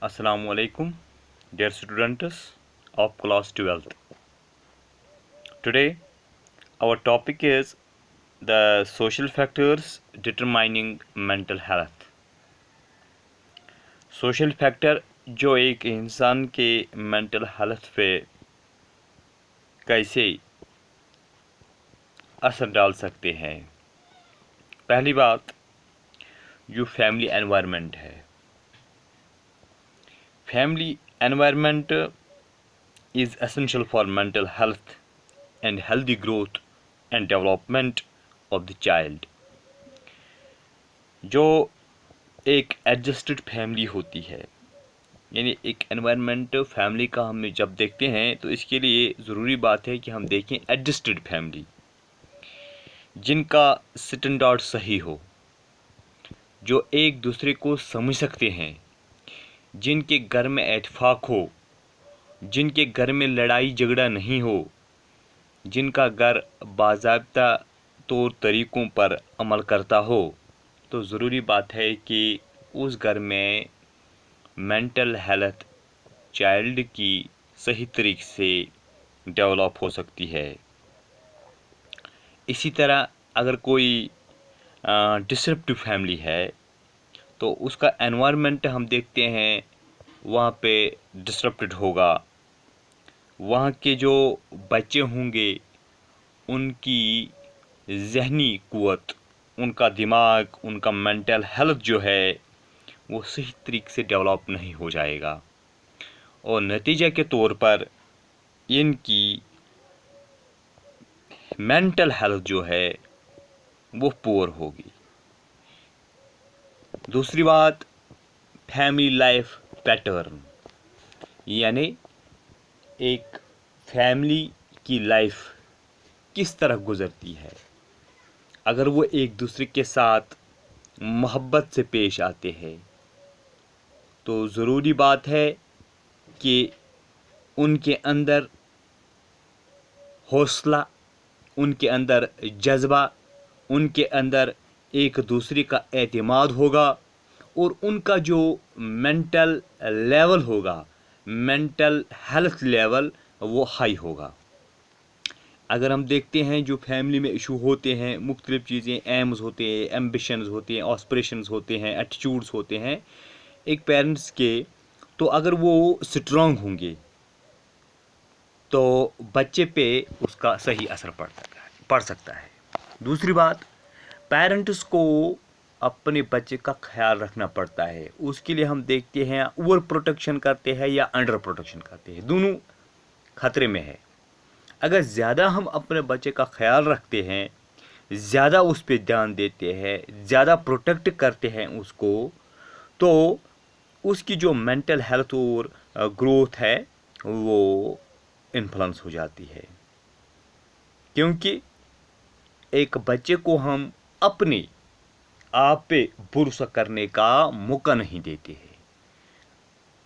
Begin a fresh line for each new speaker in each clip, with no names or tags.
Assalamu alaikum, dear students of class 12th. Today, our topic is the social factors determining mental health. Social factor जो एक इंसान के mental health पे कैसे असर डाल सकते हैं। पहली बात, जो फैमिली एनवायरनमेंट है। Family environment is essential for mental health and healthy growth and development of the child. जो एक एडजस्टेड फैमिली होती है, यानी एक एनवायरनमेंट फैमिली का हम जब देखते हैं तो इसके लिए ज़रूरी बात है कि हम देखें एडजस्टेड फैमिली, जिनका स्टैंडर्ड सही हो, जो एक दूसरे को समझ सकते हैं, जिनके घर में इत्तेफाक हो, जिनके घर में लड़ाई झगड़ा नहीं हो, जिनका घर बाज़ाब्ता तौर तरीक़ों पर अमल करता हो, तो ज़रूरी बात है कि उस घर में मेंटल हेल्थ चाइल्ड की सही तरीके से डेवलप हो सकती है। इसी तरह अगर कोई डिसरप्टिव फैमिली है तो उसका एनवायरनमेंट हम देखते हैं वहाँ पे डिसरप्टेड होगा। वहाँ के जो बच्चे होंगे उनकी ज़हनी क़ुव्वत, उनका दिमाग, उनका मेंटल हेल्थ जो है वो सही तरीके से डेवलप नहीं हो जाएगा और नतीजे के तौर पर इनकी मेंटल हेल्थ जो है वो पुअर होगी। दूसरी बात, फैमिली लाइफ पैटर्न, यानी एक फैमिली की लाइफ किस तरह गुज़रती है। अगर वो एक दूसरे के साथ मोहब्बत से पेश आते हैं तो ज़रूरी बात है कि उनके अंदर हौसला, उनके अंदर जज्बा, उनके अंदर एक दूसरे का एतमाद होगा और उनका जो मेंटल लेवल होगा, मेंटल हेल्थ लेवल, वो हाई होगा। अगर हम देखते हैं जो फैमिली में इशू होते हैं, मुख्तलिफ़ चीज़ें, एम्स होते हैं, एम्बिशंस होते हैं, एस्पिरेशंस होते हैं, एटीट्यूड्स होते हैं एक पेरेंट्स के, तो अगर वो स्ट्रॉन्ग होंगे तो बच्चे पे उसका सही असर पड़ सकता है। दूसरी बात, पेरेंट्स को अपने बच्चे का ख्याल रखना पड़ता है। उसके लिए हम देखते हैं ओवर प्रोटेक्शन करते हैं या अंडर प्रोटेक्शन करते हैं, दोनों ख़तरे में है। अगर ज़्यादा हम अपने बच्चे का ख्याल रखते हैं, ज़्यादा उस पर ध्यान देते हैं, ज़्यादा प्रोटेक्ट करते हैं उसको, तो उसकी जो मेंटल हेल्थ और ग्रोथ है वो इन्फ्लुएंस हो जाती है। क्योंकि एक बच्चे को हम अपने आप पे भरोसा करने का मौका नहीं देते हैं,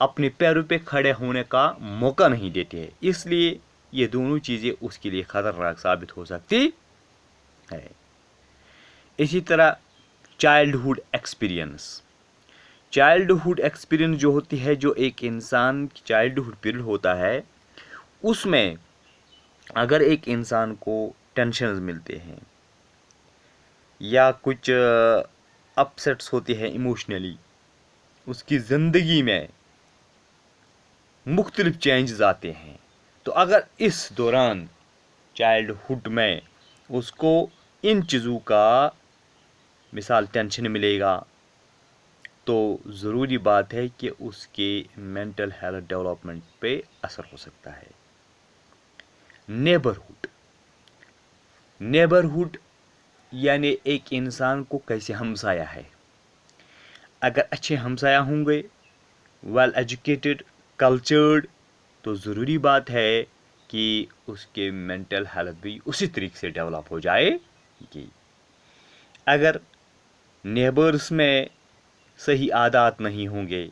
अपने पैरों पे खड़े होने का मौका नहीं देते हैं। इसलिए ये दोनों चीज़ें उसके लिए ख़तरनाक साबित हो सकती है। इसी तरह चाइल्डहुड एक्सपीरियंस जो होती है, जो एक इंसान की चाइल्डहुड पीरियड होता है, उसमें अगर एक इंसान को टेंशन्स मिलते हैं या कुछ अपसेट्स होती है इमोशनली, उसकी ज़िंदगी में मुख्तलिफ चेंजेस आते हैं, तो अगर इस दौरान चाइल्डहुड में उसको इन चीज़ों का मिसाल टेंशन मिलेगा, तो ज़रूरी बात है कि उसके मेंटल हेल्थ डेवलपमेंट पे असर हो सकता है। नेबरहुड यानी एक इंसान को कैसे हमसाया है। अगर अच्छे हमसाया होंगे, वेल एजुकेटेड, कल्चर्ड, तो ज़रूरी बात है कि उसके मेंटल हेल्थ भी उसी तरीके से डेवलप हो जाएगी। अगर नेबर्स में सही आदत नहीं होंगे,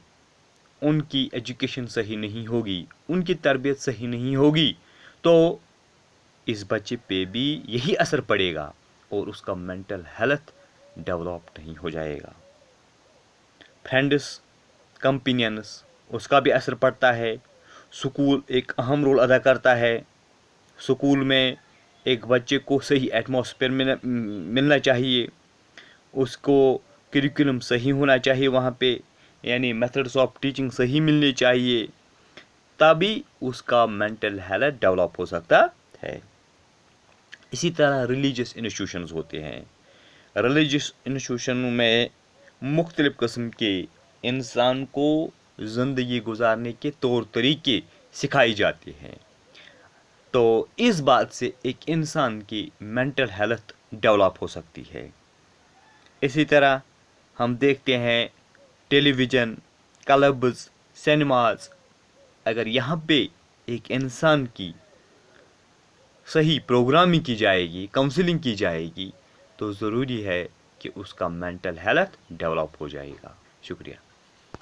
उनकी एजुकेशन सही नहीं होगी, उनकी तरबियत सही नहीं होगी, तो इस बच्चे पे भी यही असर पड़ेगा और उसका मेंटल हेल्थ डेवलप नहीं हो जाएगा। फ्रेंड्स, कंपेनियंस اس کا بھی اثر پڑتا ہے۔ سکول ایک اہم رول ادا کرتا ہے۔ سکول میں ایک بچے کو صحیح ایٹماسفیئر ملنا چاہیے، اس کو کریکولم صحیح ہونا چاہیے وہاں پہ، یعنی میتھڈس آف ٹیچنگ صحیح ملنی چاہیے، تبھی اس کا مینٹل ہیلتھ ڈیولپ ہو سکتا ہے۔ اسی طرح ریلیجیس انسٹیٹیوشنز ہوتے ہیں۔ ریلیجیس انسٹیٹیوشنوں میں مختلف قسم کے انسان کو زندگی گزارنے کے طور طریقے سکھائی جاتے ہیں، تو اس بات سے ایک انسان کی مینٹل ہیلتھ ڈیولپ ہو سکتی ہے۔ اسی طرح ہم دیکھتے ہیں ٹیلی ویژن، کلبز، سینماز، اگر یہاں پہ ایک انسان کی صحیح پروگرامنگ کی جائے گی، کاؤنسلنگ کی جائے گی، تو ضروری ہے کہ اس کا مینٹل ہیلتھ ڈیولپ ہو جائے گا۔ شکریہ۔